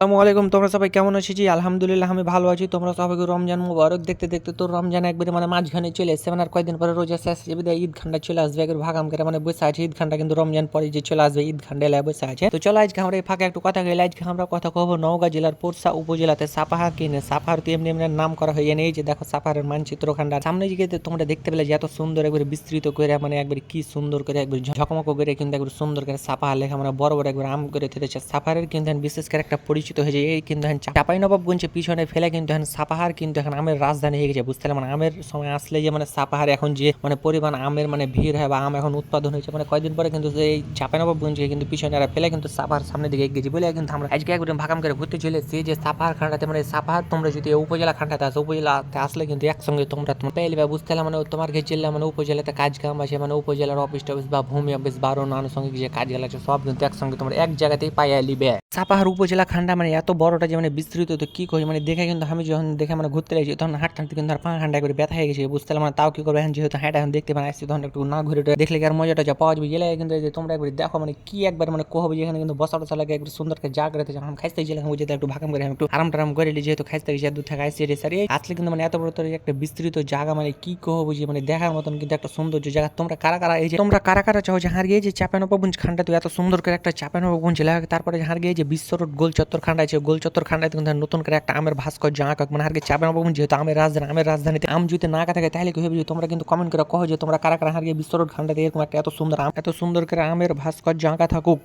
আসসালামু আলাইকুম। তোমরা সবাই কেমন আছো? জি আলহামদুলিল্লাহ আমি ভালো আছি। তোমরা সবাইকে রমজান মুবারক। দেখতে দেখতে তো রমজান একবারে মাঝখানে চলে এসেছে, আর কয়েকদিন পরে রোজা শেষ হয়ে যাবে, ঈদ খান্ডা চলে আসবে। একবার ভাগাম করে বসে আছে, ঈদ খান্ডা কিন্তু রমজান পরে যে চলে আসবে, ঈদ খান্ডা এলাকায় বসে আছে। তো চলো আজকে আমরা এই ফাঁকে একটু কথা কইলে, আজকে আমরা কথা কব নওগাঁ জেলার পোরশা উপজেলাতে সাপাহার কিনে। সাপাহার তো এমনি এমনি নাম করা হয়, এই যে দেখো সাপাহারের মানচিত্র খান্ডা সামনে দিকে তোমরা দেখতে পেলে যে এত সুন্দর একবার বিস্তৃত করে একবার কি সুন্দর করে একবার ঝকমক করে কিন্তু একবার সুন্দর করে সাপাহার লেখা বড় বড় একবার আম করে থেকেছে। সাপাহারের কিন্তু বিশেষ করে একটা পরিচিত হয়েছে, এই কিন্তু চাঁপাইনবাবগঞ্জের পিছনে ফেলে কিন্তু এখন সাপাহার কিন্তু এখন আমের রাজধানী হয়ে গেছে, বুঝতে পারলে আমের সময় আসলে যে সাপাহার এখন যে পরিমাণ আমের ভিড় হয় বা আম এখন উৎপাদন হয়েছে, কয়েকদিন পরে কিন্তু এই চাঁপাইনবাবগঞ্জকে কিন্তু পিছনে ফেলে কিন্তু সাপাহার সামনের দিকে এগিয়ে বলে কিন্তু আমরা আজকে একবার ভাগাম করে ঘুরতে চলে এসেছি যে সাপাহার খান্ডাতে। সাপাহার তোমরা যদি উপজেলা খান্ডাতে আসো, উপজেলাতে আসলে কিন্তু একসঙ্গে তোমরা পেয়ে যাবে, বুঝতে পারলে তোমার জেলা উপজেলাতে কাজ কাম আছে, উপজেলার অফিস টফিস বা ভূমি অফিস বা আরো আনুষঙ্গিক যে কাজগুলো আছে সব কিন্তু একসঙ্গে তোমরা এক জায়গাতেই পাইয়া লিবে। সাপাহার উপজেলা খান্ডা এত বড়টা যে বিস্তৃত, তো কি করি দেখে কিন্তু আমি যখন দেখে ঘুরতে লাগছি তখন হাঁটতে হাঁটতে কিন্তু আর পা ঠান্ডা করে ব্যথা হয়ে গেছে, বুঝতে পারলাম তাও কি করবে এখন, যেহেতু হাঁটা এখন দেখতে পান আসছি, তখন একটু না ঘুরে দেখলে আর মজাটা যা পাওয়া যাবে গেলে কিন্তু যে তোমরা একবার দেখো কি একবার কহবে যেখানে কিন্তু বসা টসা লাগে একবার সুন্দর করে জায়গা রয়েছে। যখন খাইতে গেলাম ওই যেতে একটু ভাগাম করে একটু আরাম টারাম করে যেহেতু খাইতে গেছি দূর থেকে আসছি রে সারি আসলে কিন্তু এত বড় তোর একটা বিস্তৃত জায়গা কি কহবো যে দেখার মতন কিন্তু একটা সৌন্দর্য জায়গা। তোমরা কারা কারা এই যে তোমরা কারা কারা চাও যে হারিয়ে যে চাঁপাইনবাবগঞ্জ খান্ডা তো এত সুন্দর করে একটা চাঁপাইনবাবগঞ্জ এলাকা, তারপরে হারিয়ে যে বিশ্ব রোড গোল চত্বর খান্ডা আছে, গোল চত্বর খান্ডাতে কিন্তু নতুন করে একটা আমের ভাস্কর্য আঁকা হারকে চাঁপাইনবাবগঞ্জ যেহেতু আমের রাজধানীতে আম যদি না আঁকা থাকে তাহলে কি হবে, তোমরা কিন্তু কমেন্ট করে কহ যে তোমরা কারা কারা হারিয়ে বিশ্ব রোড খান্ডাতে এরকম একটা এত সুন্দর করে আমের ভাস্কর্য আঁকা থাকুক।